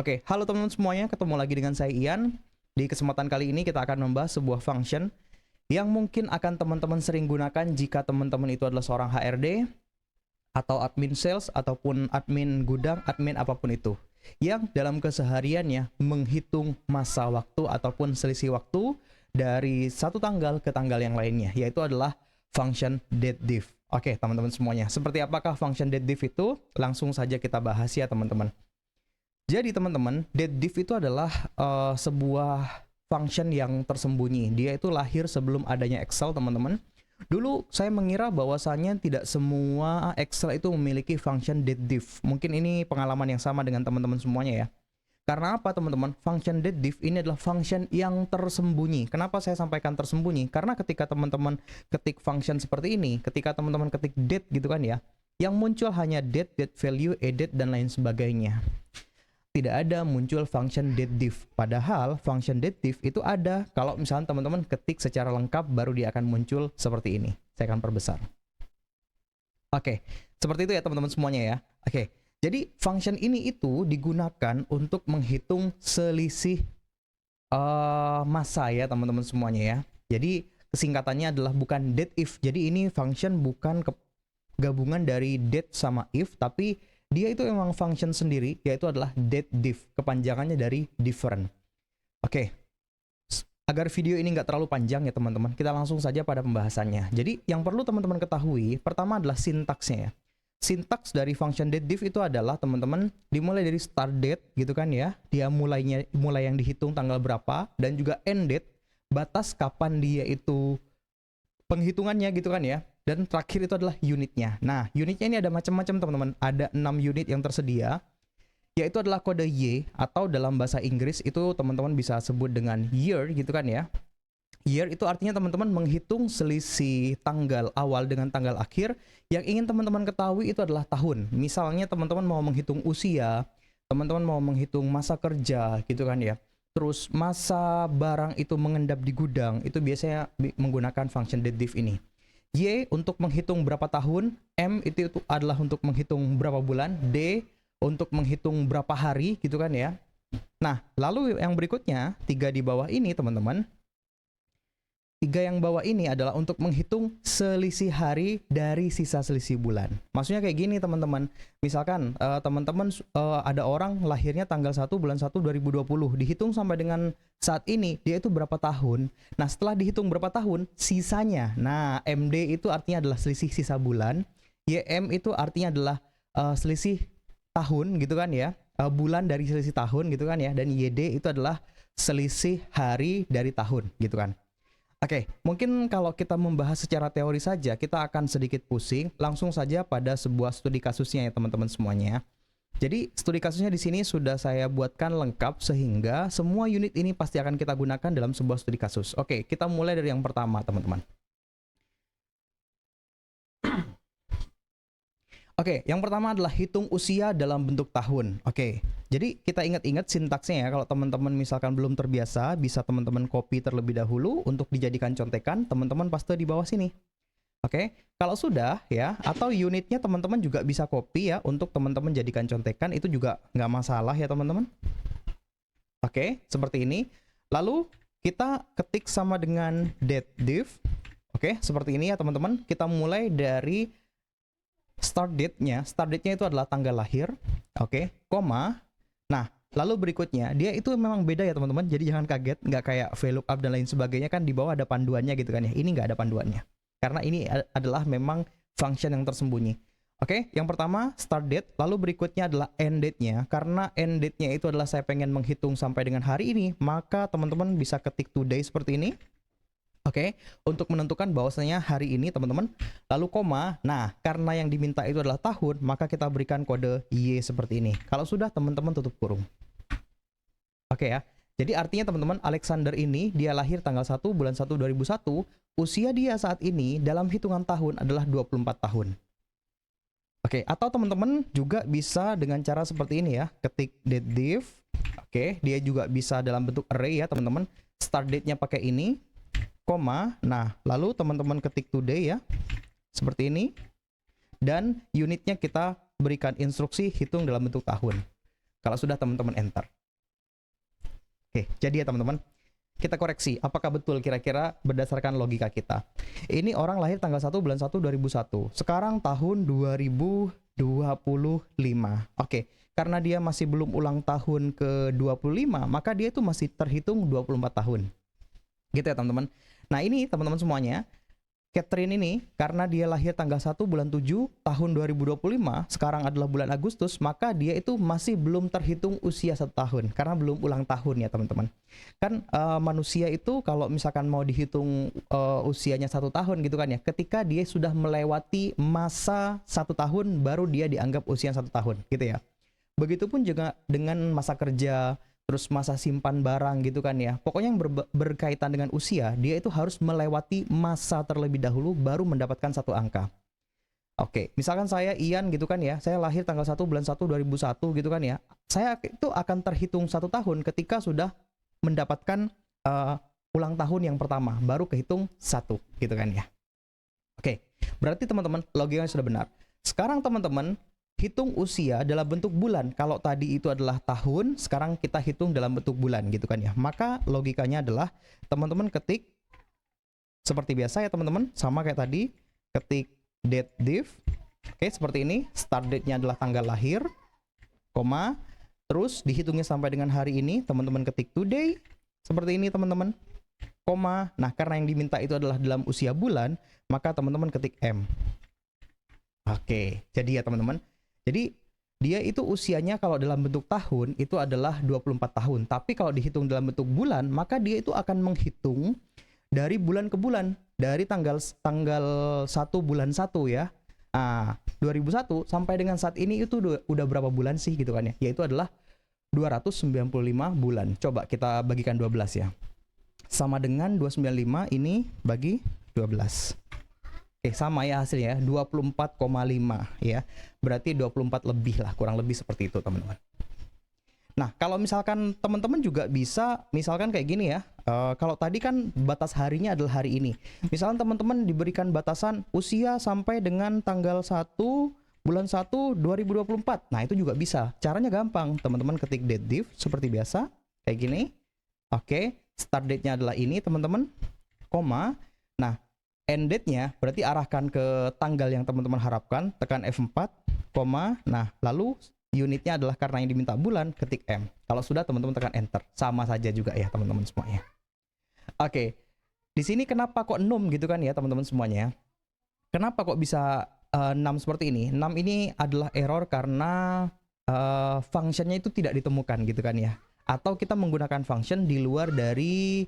Oke, halo teman-teman semuanya, ketemu lagi dengan saya Ian. Di kesempatan kali ini kita akan membahas sebuah function yang mungkin akan teman-teman sering gunakan jika teman-teman itu adalah seorang HRD, atau admin sales, ataupun admin gudang, admin apapun itu. Yang dalam kesehariannya menghitung masa waktu ataupun selisih waktu dari satu tanggal ke tanggal yang lainnya, yaitu adalah function dateDiff. Oke, teman-teman semuanya, seperti apakah function dateDiff itu? Langsung saja kita bahas ya teman-teman. Jadi teman-teman, dateDiff itu adalah sebuah function yang tersembunyi. Dia itu lahir sebelum adanya Excel, teman-teman. Dulu saya mengira bahwasannya tidak semua Excel itu memiliki function dateDiff. Mungkin ini pengalaman yang sama dengan teman-teman semuanya ya. Karena apa teman-teman? Function dateDiff ini adalah function yang tersembunyi. Kenapa saya sampaikan tersembunyi? Karena ketika teman-teman ketik function seperti ini, ketika teman-teman ketik date gitu kan ya, yang muncul hanya date, date value, edit, dan lain sebagainya. Tidak ada muncul function dateDiff. Padahal function dateDiff itu ada kalau misalnya teman-teman ketik secara lengkap, baru dia akan muncul seperti ini. Saya akan perbesar. Oke, seperti itu ya teman-teman semuanya ya. Oke, jadi function ini itu digunakan untuk menghitung selisih masa ya teman-teman semuanya ya. Jadi kesingkatannya adalah bukan dateIf. Jadi ini function bukan gabungan dari date sama if, tapi dia itu memang function sendiri, yaitu adalah dateDiff, kepanjangannya dari different. Oke, agar video ini nggak terlalu panjang ya teman-teman, kita langsung saja pada pembahasannya. Jadi yang perlu teman-teman ketahui, pertama adalah sintaksnya ya. Sintaks dari function dateDiff itu adalah teman-teman dimulai dari start date gitu kan ya, dia mulai yang dihitung tanggal berapa, dan juga end date, batas kapan dia itu penghitungannya gitu kan ya. Dan terakhir itu adalah unitnya. Nah, unitnya ini ada macam-macam teman-teman. Ada 6 unit yang tersedia, yaitu adalah kode Y, atau dalam bahasa Inggris itu teman-teman bisa sebut dengan year gitu kan ya. Year itu artinya teman-teman menghitung selisih tanggal awal dengan tanggal akhir. Yang ingin teman-teman ketahui itu adalah tahun. Misalnya teman-teman mau menghitung usia, teman-teman mau menghitung masa kerja gitu kan ya. Terus masa barang itu mengendap di gudang, itu biasanya menggunakan function dateDiff ini. Y untuk menghitung berapa tahun, M itu adalah untuk menghitung berapa bulan, D untuk menghitung berapa hari gitu kan ya. Nah, lalu yang berikutnya, 3 di bawah ini teman-teman. 3 yang bawah ini adalah untuk menghitung selisih hari dari sisa selisih bulan. Maksudnya kayak gini teman-teman. Misalkan teman-teman ada orang lahirnya tanggal 1 bulan 1 2020. Dihitung sampai dengan saat ini dia itu berapa tahun. Nah setelah dihitung berapa tahun, sisanya. Nah MD itu artinya adalah selisih sisa bulan. YM itu artinya adalah selisih tahun gitu kan ya. Bulan dari selisih tahun gitu kan ya. Dan YD itu adalah selisih hari dari tahun gitu kan. Oke, mungkin kalau kita membahas secara teori saja, kita akan sedikit pusing. Langsung saja pada sebuah studi kasusnya ya teman-teman semuanya. Jadi studi kasusnya di sini sudah saya buatkan lengkap sehingga semua unit ini pasti akan kita gunakan dalam sebuah studi kasus. Oke, kita mulai dari yang pertama teman-teman. Oke, yang pertama adalah hitung usia dalam bentuk tahun. Oke, jadi kita ingat-ingat sintaksnya ya. Kalau teman-teman misalkan belum terbiasa, bisa teman-teman copy terlebih dahulu untuk dijadikan contekan. Teman-teman paste di bawah sini. Oke, kalau sudah ya, atau unitnya teman-teman juga bisa copy ya untuk teman-teman jadikan contekan. Itu juga nggak masalah ya teman-teman. Oke, seperti ini. Lalu kita ketik sama dengan dateDiff. Oke, seperti ini ya teman-teman. Kita mulai dari start date-nya itu adalah tanggal lahir, oke, koma. Nah, lalu berikutnya, dia itu memang beda ya teman-teman, jadi jangan kaget, nggak kayak VLOOKUP dan lain sebagainya kan di bawah ada panduannya gitu kan ya, ini nggak ada panduannya, karena ini adalah memang function yang tersembunyi. Oke, yang pertama start date, lalu berikutnya adalah end date-nya, karena end date-nya itu adalah saya pengen menghitung sampai dengan hari ini, maka teman-teman bisa ketik today seperti ini. Oke, untuk menentukan bahwasanya hari ini teman-teman, lalu koma. Nah, karena yang diminta itu adalah tahun, maka kita berikan kode Y seperti ini. Kalau sudah, teman-teman tutup kurung. Oke ya, jadi artinya teman-teman, Alexander ini dia lahir tanggal 1 bulan 1 2001, usia dia saat ini dalam hitungan tahun adalah 24 tahun. Oke, atau teman-teman juga bisa dengan cara seperti ini ya, ketik dateDiff. Oke, dia juga bisa dalam bentuk array ya teman-teman. Start date-nya pakai ini, koma. Nah, lalu teman-teman ketik today ya, seperti ini. Dan unitnya kita berikan instruksi hitung dalam bentuk tahun. Kalau sudah teman-teman enter. Oke, jadi ya teman-teman, kita koreksi apakah betul kira-kira berdasarkan logika kita. Ini orang lahir tanggal 1 bulan 1 2001. Sekarang tahun 2025. Oke, karena dia masih belum ulang tahun ke 25, maka dia itu masih terhitung 24 tahun. Gitu ya teman-teman. Nah, ini teman-teman semuanya, Catherine ini karena dia lahir tanggal 1 bulan 7 tahun 2025, sekarang adalah bulan Agustus, maka dia itu masih belum terhitung usia 1 tahun karena belum ulang tahun ya teman-teman. Kan manusia itu kalau misalkan mau dihitung usianya 1 tahun gitu kan ya, ketika dia sudah melewati masa 1 tahun baru dia dianggap usia 1 tahun gitu ya. Begitupun juga dengan masa kerja, terus masa simpan barang gitu kan ya. Pokoknya yang berkaitan dengan usia, dia itu harus melewati masa terlebih dahulu baru mendapatkan satu angka. Oke, misalkan saya Ian gitu kan ya, saya lahir tanggal 1 bulan 1 2001 gitu kan ya. Saya itu akan terhitung 1 tahun ketika sudah mendapatkan ulang tahun yang pertama, baru kehitung 1 gitu kan ya. Oke, berarti teman-teman logikanya sudah benar. Sekarang teman-teman hitung usia dalam bentuk bulan. Kalau tadi itu adalah tahun, sekarang kita hitung dalam bentuk bulan gitu kan ya. Maka logikanya adalah teman-teman ketik seperti biasa ya teman-teman, sama kayak tadi, ketik date div. Oke, seperti ini. Start date-nya adalah tanggal lahir, koma, terus dihitungnya sampai dengan hari ini, teman-teman ketik today. Seperti ini teman-teman. Koma. Nah, karena yang diminta itu adalah dalam usia bulan, maka teman-teman ketik M. Oke, jadi ya teman-teman. Jadi dia itu usianya kalau dalam bentuk tahun itu adalah 24 tahun. Tapi kalau dihitung dalam bentuk bulan, maka dia itu akan menghitung dari bulan ke bulan. Dari tanggal 1 bulan 1 ya. 2001 sampai dengan saat ini itu udah berapa bulan sih gitu kan ya. Yaitu adalah 295 bulan. Coba kita bagikan 12 ya. Sama dengan 295 ini bagi 12. Sama ya hasilnya 24,5 ya. Berarti 24 lebih lah, kurang lebih seperti itu teman-teman. Nah, kalau misalkan teman-teman juga bisa, misalkan kayak gini ya. Kalau tadi kan batas harinya adalah hari ini. Misalkan teman-teman diberikan batasan usia sampai dengan tanggal 1 bulan 1 2024. Nah, itu juga bisa. Caranya gampang. Teman-teman ketik date div seperti biasa, kayak gini. Oke, start date-nya adalah ini teman-teman. Koma. Nah, end date-nya berarti arahkan ke tanggal yang teman-teman harapkan, tekan F4, koma. Nah, lalu unitnya adalah karena yang diminta bulan, ketik M. Kalau sudah teman-teman tekan enter. Sama saja juga ya teman-teman semuanya. Oke. Di sini kenapa kok 6 gitu kan ya teman-teman semuanya? Kenapa kok bisa 6 seperti ini? 6 ini adalah error karena function-nya itu tidak ditemukan gitu kan ya. Atau kita menggunakan function di luar dari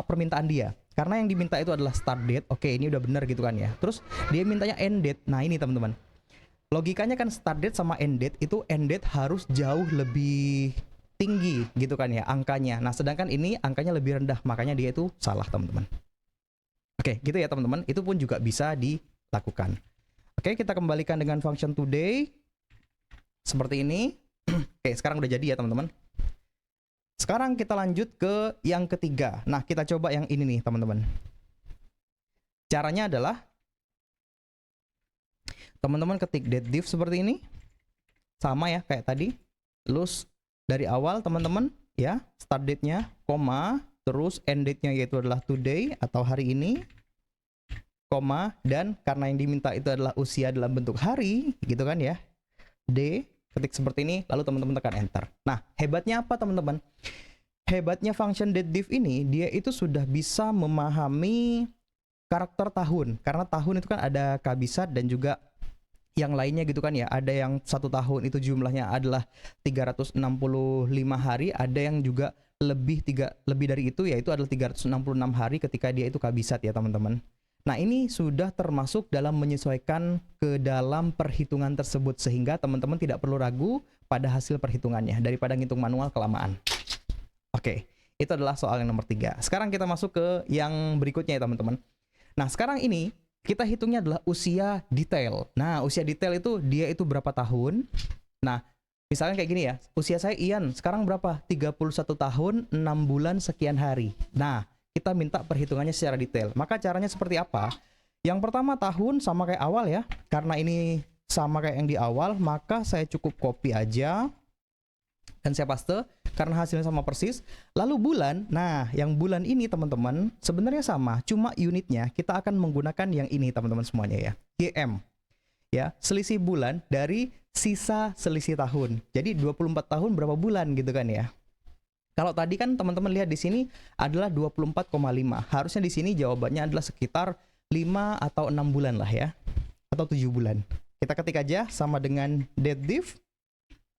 permintaan dia. Karena yang diminta itu adalah start date. Oke, ini udah bener gitu kan ya. Terus dia mintanya end date. Nah, ini teman-teman. Logikanya kan start date sama end date itu end date harus jauh lebih tinggi gitu kan ya angkanya. Nah, sedangkan ini angkanya lebih rendah, makanya dia itu salah, teman-teman. Oke, gitu ya teman-teman. Itu pun juga bisa dilakukan. Oke, kita kembalikan dengan function today. Seperti ini. Oke, sekarang udah jadi ya teman-teman. Sekarang kita lanjut ke yang ketiga. Nah, kita coba yang ini nih, teman-teman. Caranya adalah teman-teman ketik date div seperti ini. Sama ya kayak tadi. Terus dari awal teman-teman ya, start date-nya, koma, terus end date-nya yaitu adalah today atau hari ini, koma, dan karena yang diminta itu adalah usia dalam bentuk hari, gitu kan ya. D, ketik seperti ini, lalu teman-teman tekan enter. Nah, hebatnya apa teman-teman? Hebatnya function date div ini, dia itu sudah bisa memahami karakter tahun. Karena tahun itu kan ada kabisat dan juga yang lainnya gitu kan ya. Ada yang 1 tahun itu jumlahnya adalah 365 hari, ada yang juga lebih dari itu, yaitu adalah 366 hari ketika dia itu kabisat ya teman-teman. Nah, ini sudah termasuk dalam menyesuaikan ke dalam perhitungan tersebut, sehingga teman-teman tidak perlu ragu pada hasil perhitungannya daripada ngitung manual kelamaan. Oke, itu adalah soal yang nomor 3. Sekarang kita masuk ke yang berikutnya ya teman-teman. Nah, sekarang ini kita hitungnya adalah usia detail. Nah, usia detail itu dia itu berapa tahun? Nah, misalnya kayak gini ya, usia saya Ian, sekarang berapa? 31 tahun, 6 bulan, sekian hari. Nah, kita minta perhitungannya secara detail. Maka caranya seperti apa? Yang pertama tahun sama kayak awal ya. Karena ini sama kayak yang di awal, maka saya cukup copy aja. dan saya paste karena hasilnya sama persis. Lalu bulan, nah yang bulan ini teman-teman sebenarnya sama, cuma unitnya kita akan menggunakan yang ini teman-teman semuanya ya, GM. Ya, selisih bulan dari sisa selisih tahun. Jadi 24 tahun berapa bulan gitu kan ya. Kalau tadi kan teman-teman lihat di sini adalah 24,5. Harusnya di sini jawabannya adalah sekitar 5 atau 6 bulan lah ya. Atau 7 bulan. Kita ketik aja sama dengan date diff.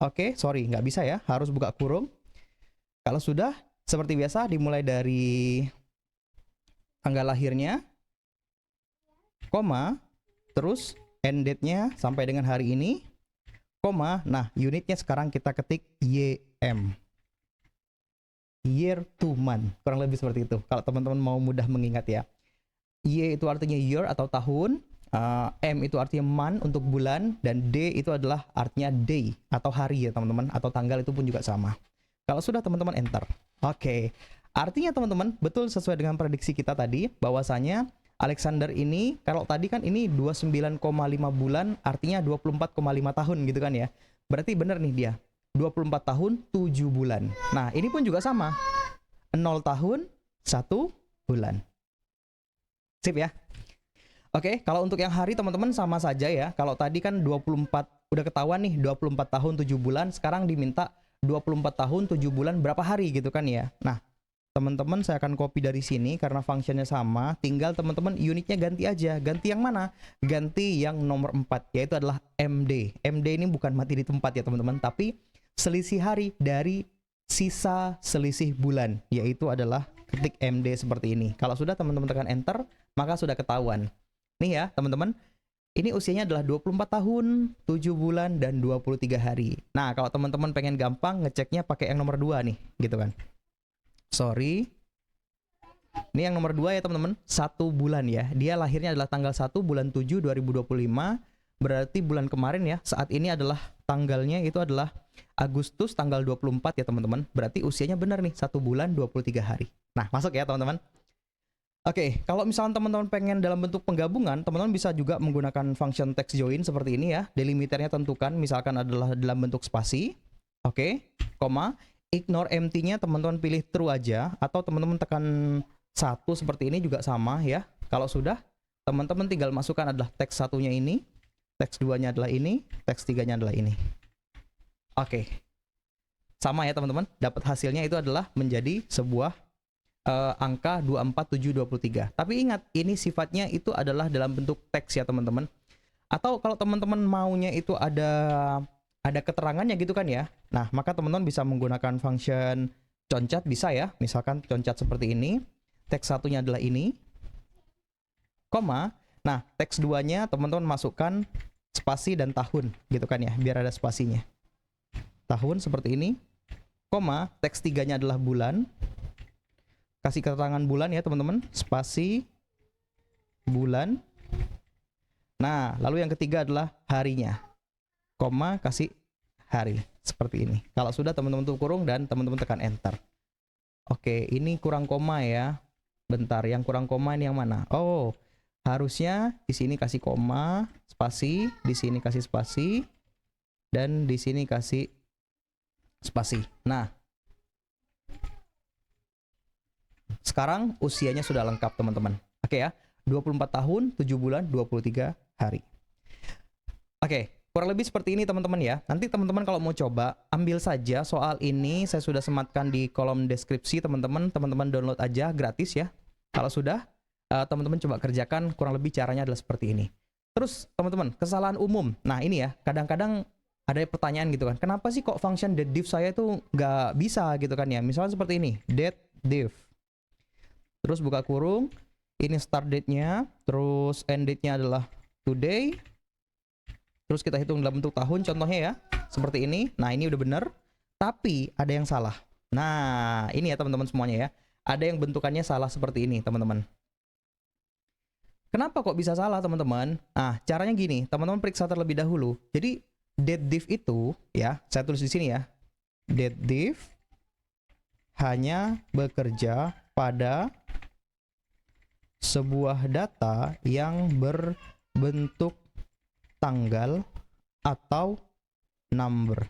Oke, sorry, nggak bisa ya, harus buka kurung. Kalau sudah, seperti biasa dimulai dari tanggal lahirnya, koma, terus end date-nya sampai dengan hari ini, koma, nah unitnya sekarang kita ketik YM. Year to month, kurang lebih seperti itu. Kalau teman-teman mau mudah mengingat ya. Y itu artinya year atau tahun, M itu artinya month untuk bulan, dan D itu adalah artinya day atau hari ya teman-teman, atau tanggal itu pun juga sama. Kalau sudah teman-teman enter. Oke, artinya teman-teman betul sesuai dengan prediksi kita tadi, bahwasanya Alexander ini, kalau tadi kan ini 29,5 bulan, artinya 24,5 tahun gitu kan ya. Berarti benar nih dia, 24 tahun 7 bulan. Nah, ini pun juga sama. 0 tahun 1 bulan. Sip ya. Oke, kalau untuk yang hari teman-teman sama saja ya. Kalau tadi kan 24, udah ketahuan nih 24 tahun 7 bulan, sekarang diminta 24 tahun 7 bulan berapa hari gitu kan ya. Nah, teman-teman saya akan copy dari sini karena fungsinya sama, tinggal teman-teman unitnya ganti aja. Ganti yang mana? Ganti yang nomor 4, yaitu adalah MD. MD ini bukan mati di tempat ya teman-teman, tapi selisih hari dari sisa selisih bulan, yaitu adalah ketik MD seperti ini. Kalau sudah teman-teman tekan enter, maka sudah ketahuan. Nih ya teman-teman, ini usianya adalah 24 tahun, 7 bulan, dan 23 hari. Nah, kalau teman-teman pengen gampang, ngeceknya pakai yang nomor 2 nih, gitu kan. Sorry. Ini yang nomor 2 ya teman-teman, 1 bulan ya. Dia lahirnya adalah tanggal 1 bulan 7 2025. Berarti bulan kemarin ya, saat ini adalah tanggalnya itu adalah Agustus tanggal 24 ya teman-teman. Berarti usianya benar nih, 1 bulan 23 hari. Nah, masuk ya teman-teman. Oke, kalau misalnya teman-teman pengen dalam bentuk penggabungan, teman-teman bisa juga menggunakan function text join seperti ini ya. Delimiternya tentukan, misalkan adalah dalam bentuk spasi. Oke, koma. Ignore empty-nya teman-teman pilih true aja, atau teman-teman tekan 1 seperti ini juga sama ya. Kalau sudah, teman-teman tinggal masukkan adalah teks satunya ini, teks 2-nya adalah ini, teks 3-nya adalah ini. Oke. Sama ya teman-teman, dapat hasilnya itu adalah menjadi sebuah angka 24723. Tapi ingat, ini sifatnya itu adalah dalam bentuk teks ya teman-teman. Atau kalau teman-teman maunya itu ada keterangannya gitu kan ya. Nah, maka teman-teman bisa menggunakan function concat, bisa ya. Misalkan concat seperti ini. Teks satunya adalah ini. Koma. Nah, teks 2-nya teman-teman masukkan spasi dan tahun gitu kan ya, biar ada spasinya. Tahun seperti ini. Koma, teks 3-nya adalah bulan. Kasih keterangan bulan ya teman-teman. Spasi bulan. Nah, lalu yang ketiga adalah harinya. Koma, kasih hari seperti ini. Kalau sudah teman-teman tutup kurung dan teman-teman tekan enter. Oke, ini kurang koma ya. Bentar, yang kurang koma ini yang mana? Oh, harusnya di sini kasih koma, spasi, di sini kasih spasi, dan di sini kasih spasi. Nah, sekarang usianya sudah lengkap teman-teman. Oke ya, 24 tahun, 7 bulan, 23 hari. Oke. Kurang lebih seperti ini teman-teman ya. Nanti teman-teman kalau mau coba, ambil saja soal ini. Saya sudah sematkan di kolom deskripsi teman-teman. Teman-teman download aja gratis ya. Kalau sudah, teman-teman coba kerjakan. Kurang lebih caranya adalah seperti ini. Terus teman-teman, kesalahan umum. Nah ini ya, kadang-kadang ada pertanyaan gitu kan. Kenapa sih kok function date diff saya itu nggak bisa gitu kan ya. Misalnya seperti ini, date diff. Terus buka kurung. Ini start date-nya. Terus end date-nya adalah today. Terus kita hitung dalam bentuk tahun contohnya ya. Seperti ini. Nah ini udah bener. Tapi ada yang salah. Nah ini ya teman-teman semuanya ya. Ada yang bentukannya salah seperti ini teman-teman. Kenapa kok bisa salah teman-teman? Nah caranya gini. Teman-teman periksa terlebih dahulu. Jadi date diff itu ya. Saya tulis di sini ya. Date diff hanya bekerja pada sebuah data yang berbentuk tanggal atau number.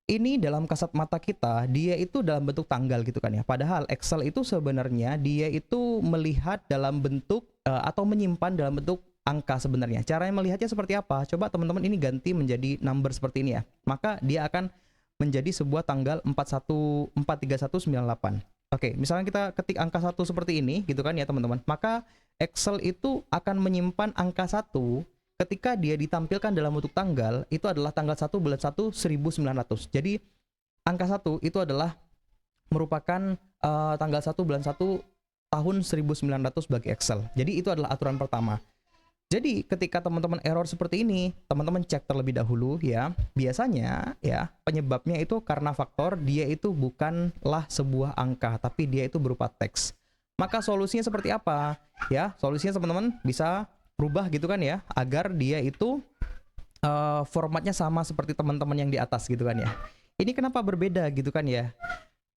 ini dalam kasat mata kita, dia itu dalam bentuk tanggal gitu kan ya. Padahal Excel itu sebenarnya dia itu melihat dalam bentuk atau menyimpan dalam bentuk angka sebenarnya. Caranya melihatnya seperti apa? Coba teman-teman ini ganti menjadi number seperti ini ya. Maka dia akan menjadi sebuah tanggal 43198. Oke, misalnya kita ketik angka 1 seperti ini gitu kan ya teman-teman. Maka Excel itu akan menyimpan angka 1 ketika dia ditampilkan dalam bentuk tanggal, itu adalah tanggal 1 bulan 1 1900. Jadi angka 1 itu adalah merupakan tanggal 1 bulan 1 tahun 1900 bagi Excel. Jadi itu adalah aturan pertama. Jadi ketika teman-teman error seperti ini, teman-teman cek terlebih dahulu ya. Biasanya ya penyebabnya itu karena faktor dia itu bukanlah sebuah angka, tapi dia itu berupa teks. Maka solusinya seperti apa? Ya, solusinya teman-teman bisa berubah gitu kan ya, agar dia itu formatnya sama seperti teman-teman yang di atas gitu kan ya. Ini kenapa berbeda gitu kan ya?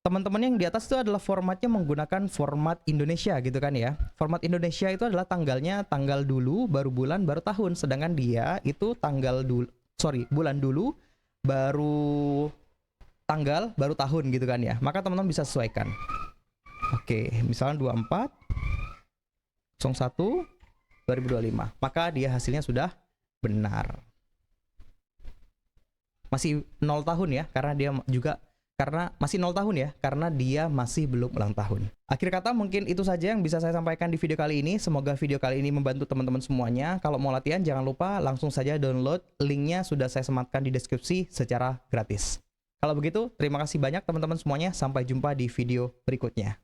Teman-teman yang di atas itu adalah formatnya menggunakan format Indonesia gitu kan ya. Format Indonesia itu adalah tanggalnya tanggal dulu, baru bulan, baru tahun. Sedangkan dia itu bulan dulu, baru tanggal, baru tahun gitu kan ya. Maka teman-teman bisa sesuaikan. Oke, misalnya 24 01 2025, maka dia hasilnya sudah benar. Masih 0 tahun ya, karena masih 0 tahun ya, karena dia masih belum ulang tahun. Akhir kata mungkin itu saja yang bisa saya sampaikan di video kali ini. Semoga video kali ini membantu teman-teman semuanya. Kalau mau latihan jangan lupa langsung saja download, linknya sudah saya sematkan di deskripsi secara gratis. Kalau begitu, terima kasih banyak teman-teman semuanya. Sampai jumpa di video berikutnya.